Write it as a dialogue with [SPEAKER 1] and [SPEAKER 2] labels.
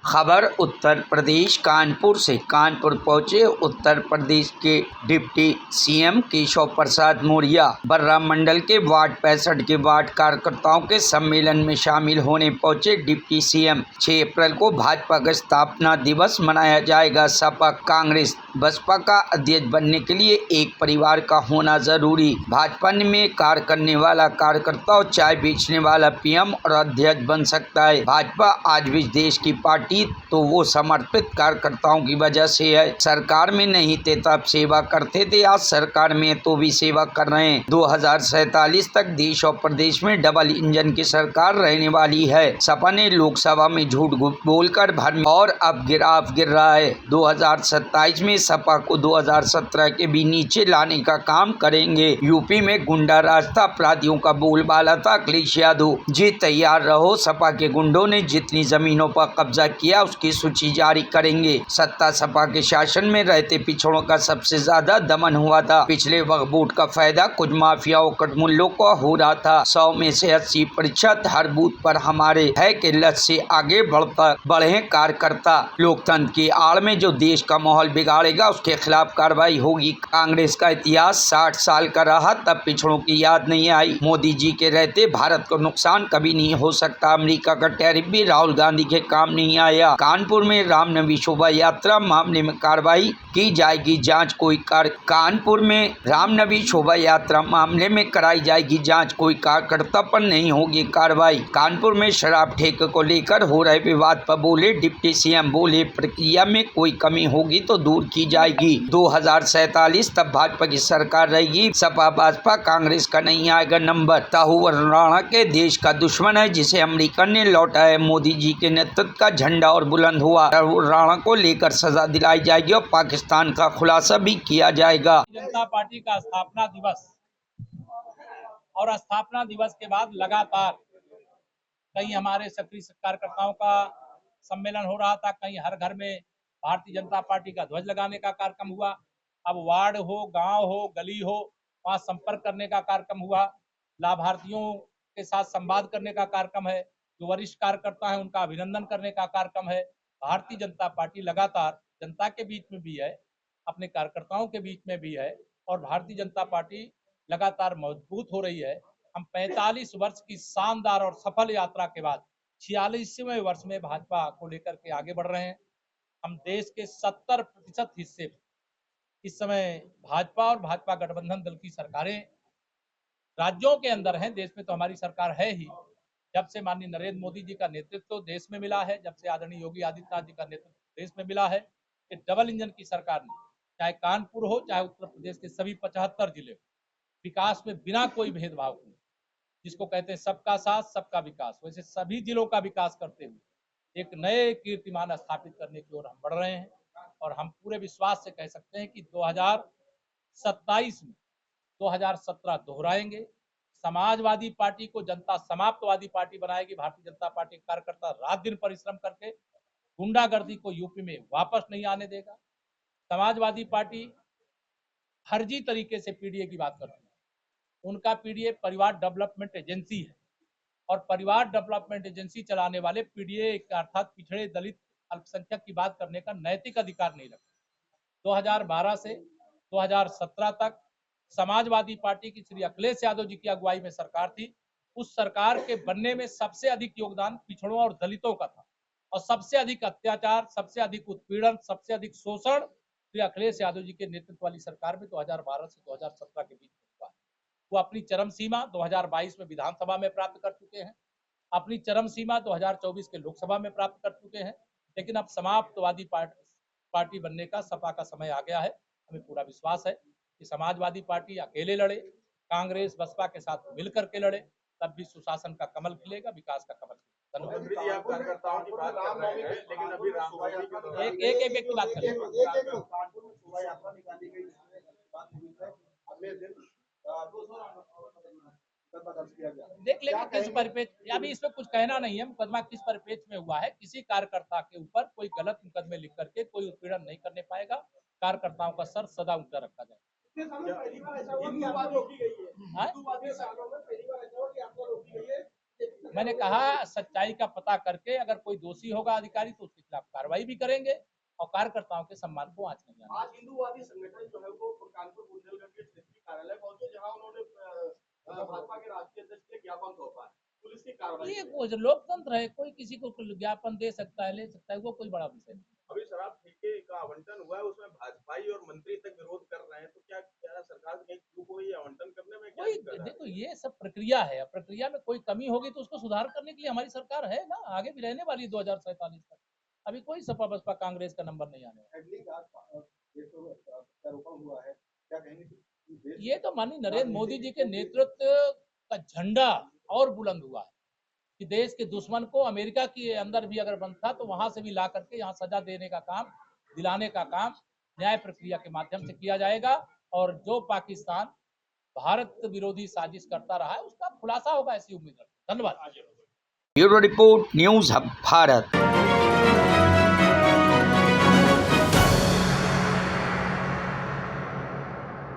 [SPEAKER 1] खबर उत्तर प्रदेश कानपुर से। कानपुर पहुंचे उत्तर प्रदेश के डिप्टी सीएम केशव प्रसाद मौर्य बर्रा मंडल के वार्ड 65 के वार्ड कार्यकर्ताओं के सम्मेलन में शामिल होने पहुंचे डिप्टी सीएम। 6 अप्रैल को भाजपा का स्थापना दिवस मनाया जाएगा। सपा कांग्रेस बसपा का अध्यक्ष बनने के लिए एक परिवार का होना जरूरी। भाजपा में कार्य करने वाला कार्यकर्ता और चाय बेचने वाला पीएम और अध्यक्ष बन सकता है। भाजपा आज भी देश की पार्टी तो वो समर्पित कार्यकर्ताओं की वजह से है। सरकार में नहीं थे तब सेवा करते थे, आज सरकार में तो भी सेवा कर रहे हैं। 2047 तक देश और प्रदेश में डबल इंजन की सरकार रहने वाली है। सपा ने लोकसभा में झूठ बोलकर भर और अब गिराफ गिर रहा है। 2027 में सपा को 2017 के भी नीचे लाने का काम करेंगे। यूपी में गुंडा राज था, अपराधियों का बोलबाला था अखिलेश यादव जी। तैयार रहो, सपा के गुंडों ने जितनी जमीनों पर कब्जा किया उसकी सूची जारी करेंगे। सत्ता सपा के शासन में रहते पिछड़ों का सबसे ज्यादा दमन हुआ था। पिछले वक्त वोट का फायदा कुछ माफियाओं कटमुल्लों को हो रहा था। 100 में से 80% हर बूथ पर हमारे है कि लक्ष्य से आगे बढ़े कार्यकर्ता। लोकतंत्र की आड़ में जो देश का माहौल बिगाड़ेगा उसके खिलाफ कार्रवाई होगी। कांग्रेस का इतिहास 60 साल का रहा, तब पिछड़ों की याद नहीं आई। मोदी जी के रहते भारत को नुकसान कभी नहीं हो सकता। अमेरिका का टैरिफ भी राहुल गांधी के काम नहीं आया। कानपुर में रामनवमी शोभा यात्रा मामले में कार्रवाई की जाएगी जांच। कानपुर में रामनवमी शोभा यात्रा मामले में कराई जाएगी जांच। कोई कार्यकर्ता पर नहीं होगी कार्रवाई। कानपुर में शराब ठेके को लेकर हो रहे विवाद पर बोले डिप्टी सीएम, बोले प्रक्रिया में कोई कमी होगी तो दूर की जाएगी। 2047 तब भाजपा की सरकार रहेगी। सपा बसपा कांग्रेस का नहीं आएगा नंबर। राहुल राणा के देश का दुश्मन है जिसे अमेरिका ने लौटा है। मोदी जी के नेतृत्व का झंडा और बुलंद हुआ। राहुल राणा को लेकर सजा दिलाई जाएगी और पाकिस्तान का खुलासा भी किया जाएगा।
[SPEAKER 2] जनता पार्टी का स्थापना दिवस और स्थापना दिवस के बाद लगातार कहीं हमारे सक्रिय कार्यकर्ताओं का सम्मेलन हो रहा था, कहीं हर घर में भारतीय जनता पार्टी का ध्वज लगाने का कार्यक्रम हुआ। अब वार्ड हो, गांव हो, गली हो, वहां संपर्क करने का कार्यक्रम हुआ। लाभार्थियों के साथ संवाद करने का कार्यक्रम है। जो वरिष्ठ कार्यकर्ता है उनका अभिनंदन करने का कार्यक्रम है। भारतीय जनता पार्टी लगातार जनता के बीच में भी है, अपने कार्यकर्ताओं के बीच में भी है और भारतीय जनता पार्टी लगातार मजबूत हो रही है। हम 45 वर्ष की शानदार और सफल यात्रा के बाद 46वें वर्ष में भाजपा को लेकर के आगे बढ़ रहे हैं। हम देश के 70% हिस्से इस समय भाजपा और भाजपा गठबंधन दल की सरकारें राज्यों के अंदर हैं। देश में तो हमारी सरकार है ही। जब से माननीय नरेंद्र मोदी जी का नेतृत्व देश में मिला है, जब से आदरणीय योगी आदित्यनाथ जी का नेतृत्व देश में मिला है, कि डबल इंजन की सरकार ने चाहे कानपुर हो चाहे उत्तर प्रदेश के सभी 75 जिले विकास में बिना कोई भेदभाव के, जिसको कहते हैं सबका साथ सबका विकास, वैसे सभी जिलों का विकास करते हुए एक नए कीर्तिमान स्थापित करने की ओर हम बढ़ रहे हैं। और हम पूरे विश्वास से कह सकते हैं कि 2027 में 2017 दोहराएंगे। समाजवादी पार्टी को जनता समाप्तवादी पार्टी बनाएगी। भारतीय जनता पार्टी कार्यकर्ता रात दिन परिश्रम करके गुंडागर्दी को यूपी में वापस नहीं आने देगा। समाजवादी पार्टी फर्जी तरीके से पीडीए की बात करती है। उनका पीडीए परिवार डेवलपमेंट एजेंसी है और परिवार डेवलपमेंट एजेंसी चलाने वाले पीडीए अर्थात पिछड़े दलित अल्पसंख्यक की बात करने का नैतिक अधिकार नहीं रखते। 2012 से 2017 तक समाजवादी पार्टी की श्री अखिलेश यादव जी की अगुवाई में सरकार थी। उस सरकार के बनने में सबसे अधिक योगदान पिछड़ों और दलितों का था और सबसे अधिक अत्याचार, सबसे अधिक उत्पीड़न, सबसे अधिक शोषण श्री अखिलेश यादव जी के नेतृत्व वाली सरकार में 2012 से 2017 के बीच में हुआ। वो अपनी चरम सीमा 2022 में विधानसभा में प्राप्त कर चुके हैं, अपनी चरम सीमा 2024 के लोकसभा में प्राप्त कर चुके हैं। लेकिन अब समाप्तवादी पार्टी बनने का सपा का समय आ गया है। हमें पूरा विश्वास है कि समाजवादी पार्टी अकेले लड़े, कांग्रेस बसपा के साथ मिलकर के लड़े, तब भी सुशासन का कमल खिलेगा, विकास का कमल खिलेगा। एक एक व्यक्ति बात करें। देख लेंगे किस परिप्रेक्ष्य, अभी इसमें कुछ कहना नहीं है। मुकदमा किस परिप्रेक्ष्य में हुआ है, किसी कार्यकर्ता के ऊपर कोई गलत मुकदमे लिख करके कोई उत्पीड़न नहीं करने पाएगा। कार्यकर्ताओं का सर सदा ऊंचा रखा जाए। मैंने कहा सच्चाई का पता करके अगर कोई दोषी होगा अधिकारी तो उसकी खिलाफ कार्रवाई भी करेंगे और कार्यकर्ताओं के सम्मान को आंच नहीं आने
[SPEAKER 3] आज हिंदूवादी संगठन जो है वो कानपुर बुंदेलखंड के क्षेत्रीय कार्यालय पहुंचे, जहां उन्होंने भाजपा के राष्ट्रीय अध्यक्ष के ज्ञापन सौंपा है। पुलिस की कार्रवाई
[SPEAKER 2] ये वो जो लोकतंत्र है, कोई किसी को ज्ञापन दे सकता है, ले सकता है, वो कोई बड़ा विषय नहीं।
[SPEAKER 3] अभी शराब ठेके का आवंटन हुआ है, उसमें भाजपाई और मंत्री तक विरोध कर रहे हैं, तो क्या क्या सरकार कहीं चूक हुई है आवंटन करने में? क्या
[SPEAKER 2] कोई
[SPEAKER 3] दिक्कत है?
[SPEAKER 2] देखो ये सब प्रक्रिया है, अब प्रक्रिया में कोई कमी होगी तो उसको सुधार करने के लिए हमारी सरकार है ना, आगे भी रहने वाली है 2047 तक। अभी कोई सपा बसपा कांग्रेस का नंबर नहीं आने वाला।
[SPEAKER 3] हुआ है, क्या कहेंगे?
[SPEAKER 2] ये तो माननीय नरेंद्र मोदी जी के नेतृत्व का झंडा और बुलंद हुआ है कि देश के दुश्मन को अमेरिका के अंदर भी अगर बनता तो वहां से भी ला करके यहाँ सजा देने का काम, दिलाने का काम न्याय प्रक्रिया के माध्यम से किया जाएगा और जो पाकिस्तान भारत विरोधी साजिश करता रहा है उसका खुलासा होगा, ऐसी उम्मीद है। धन्यवाद।
[SPEAKER 1] Bureau report news hub Bharat.